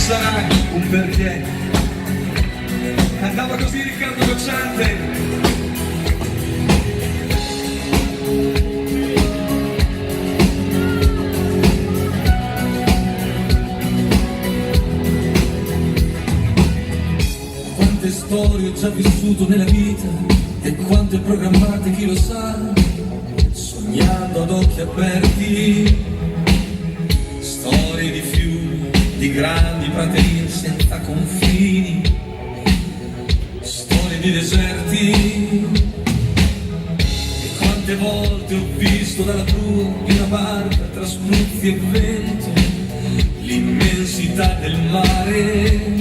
sarà un perché. Andava così Riccardo Cocciante. Quante storie ho già vissuto nella vita e quante programmate chi lo sa, sognando ad occhi aperti, storie di fiumi, di grandi praterie senza confini, storie di deserti. E quante volte ho visto dalla prua di una barca tra spruzzi e vento l'immensità del mare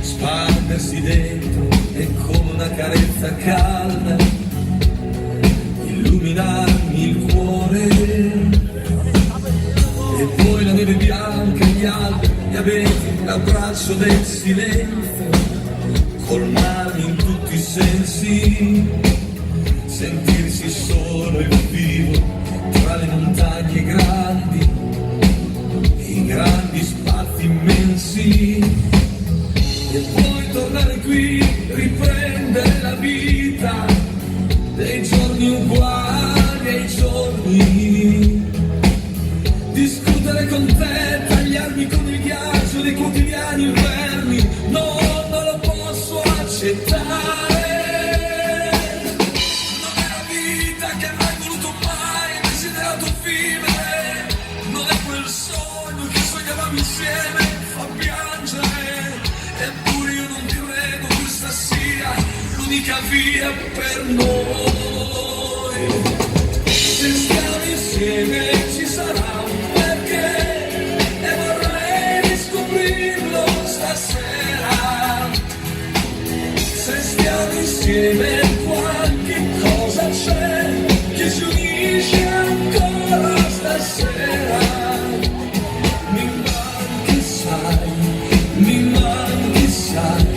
spandersi dentro e come una carezza calda illuminarmi il cuore. E poi la neve bianca, gli alberi, gli abeti, l'abbraccio del silenzio, colmarmi in tutti i sensi, sentirsi solo e vivo tra le montagne grandi e i grandi spazi immensi. E poi tornare qui, riprendere la vita dei giorni uguali ai giorni, discutere con te, tagliarmi con il ghiaccio dei quotidiani inverni. No, non lo posso accettare. Non è la vita che avrei voluto mai, desiderato vivere. Non è quel sogno che sognavamo insieme, fa piangere. Eppure io non credo questa sia l'unica via per noi. Se stiamo insieme ci sarà un perché e vorrei riscoprirlo stasera. Se stiamo insieme qualche cosa c'è che ci unisce ancora stasera. Mi manchi, sai, mi manchi, sai.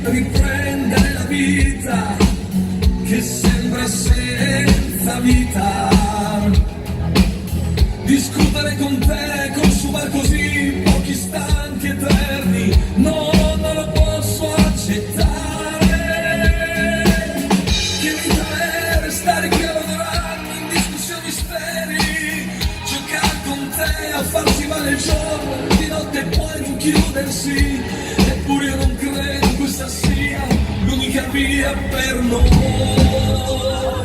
Riprendere la vita che sembra senza vita, discutere con te, consumare così pochi istanti eterni. No, non lo posso accettare. Che vita è restare qui a lavorare in discussioni sterili, giocare con te a farsi male il giorno, di notte poi non chiudersi. Eppure io non credo questa sia l'unica via per noi.